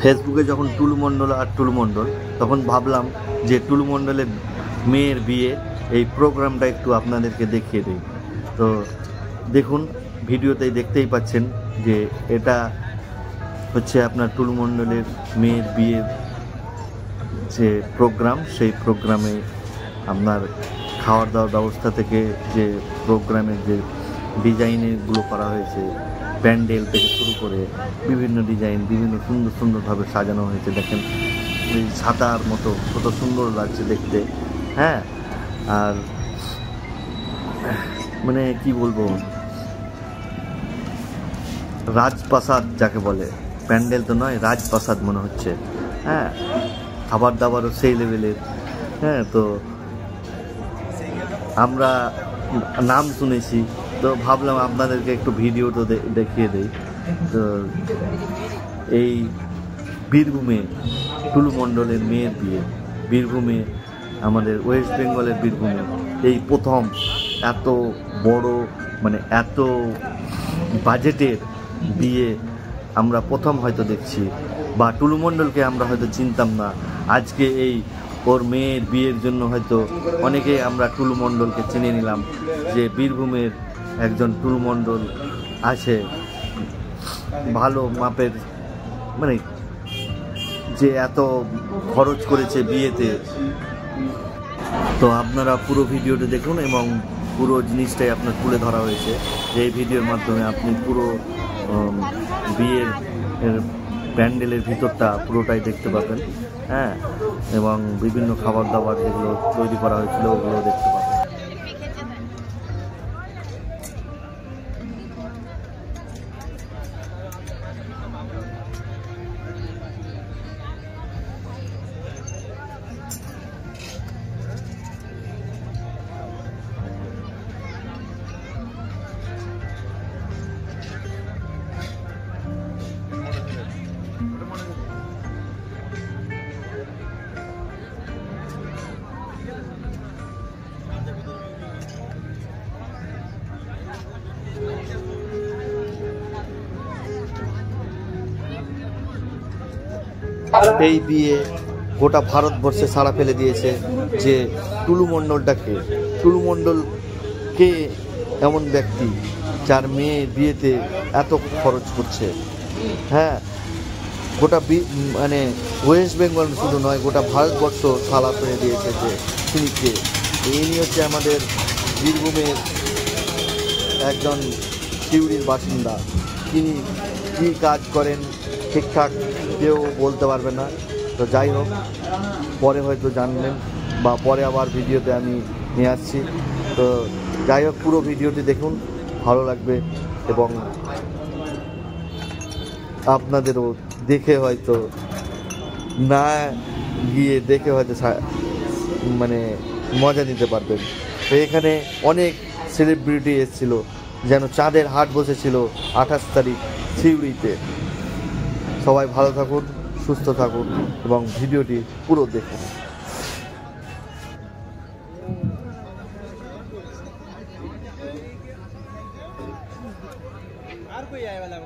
ফেসবুকে যখন টুলু মণ্ডল আর টুলু মণ্ডল, তখন ভাবলাম যে টুলু মণ্ডলের মেয়ের বিয়ে এই প্রোগ্রামটা একটু আপনাদেরকে দেখিয়ে দিই। তো দেখুন, ভিডিওতেই দেখতেই পাচ্ছেন যে এটা হচ্ছে আপনার টুলু মণ্ডলের মেয়ের বিয়ের যে প্রোগ্রাম, সেই প্রোগ্রামে আপনার খাওয়ার দাওয়ার ব্যবস্থা থেকে যে প্রোগ্রামের যে ডিজাইনগুলো করা হয়েছে, প্যান্ডেল থেকে শুরু করে বিভিন্ন ডিজাইন, বিভিন্ন সুন্দর সুন্দরভাবে সাজানো হয়েছে। দেখেন ওই ছাতার মতো কত সুন্দর লাগছে দেখতে। হ্যাঁ, আর মানে কি বলবো, রাজপ্রাসাদ যাকে বলে, প্যান্ডেল তো নয়, রাজপ্রাসাদ মনে হচ্ছে। হ্যাঁ, খাবার দাবারও সেই লেভেলের। হ্যাঁ, তো আমরা নাম শুনেছি, তো ভাবলাম আপনাদেরকে একটু ভিডিও তো দেখিয়ে দেই। তো এই বীরভূমে টুলু মণ্ডলের মেয়ের বিয়ে, বীরভূমে, আমাদের ওয়েস্ট বেঙ্গলের বীরভূমে এই প্রথম এত বড়, মানে এত বাজেটের বিয়ে আমরা প্রথম হয়তো দেখছি, বা টুলু মণ্ডলকে আমরা হয়তো চিনতাম না। আজকে এই ওর মেয়ের বিয়ের জন্য হয়তো অনেকেই আমরা টুলু মণ্ডলকে চিনে নিলাম, যে বীরভূমের একজন টুলু মণ্ডল আছে, ভালো মাপের, মানে যে এত খরচ করেছে বিয়েতে। তো আপনারা পুরো ভিডিওটি দেখুন এবং পুরো জিনিসটাই আপনার তুলে ধরা হয়েছে। এই ভিডিওর মাধ্যমে আপনি পুরো বিয়ের প্যান্ডেলের ভিতরটা পুরোটাই দেখতে পাবেন। হ্যাঁ, এবং বিভিন্ন খাবার দাবার যেগুলো তৈরি করা হয়েছিল ওগুলো দেখতে পাবেন। এই বিয়ে গোটা ভারতবর্ষে সাড়া ফেলে দিয়েছে যে টুলু মণ্ডলটাকে, টুলু মণ্ডল কে এমন ব্যক্তি যার মেয়ে বিয়েতে এত খরচ করছে। হ্যাঁ, গোটা মানে ওয়েস্ট বেঙ্গল শুধু নয়, গোটা ভারতবর্ষ সাড়া ফেলে দিয়েছে যে তিনি কে। ইনি হচ্ছে আমাদের বীরভূমের একজন সিউড়ির বাসিন্দা। তিনি কী কাজ করেন ঠিকঠাক কেউ বলতে পারবে না। তো যাই হোক, পরে হয়তো জানবেন, বা পরে আবার ভিডিওতে আমি নিয়ে আসছি। তো যাই হোক, পুরো ভিডিওটি দেখুন, ভালো লাগবে এবং আপনাদেরও দেখে হয়তো না গিয়ে দেখে হয়তো মানে মজা নিতে পারবেন। তো এখানে অনেক সেলিব্রিটি এসেছিল, যেন চাঁদের হাট বসেছিল 28 তারিখ সিউড়িতে। সবাই ভালো থাকুন, সুস্থ থাকুন এবং ভিডিওটি পুরো দেখুন। আর कोई आए वाला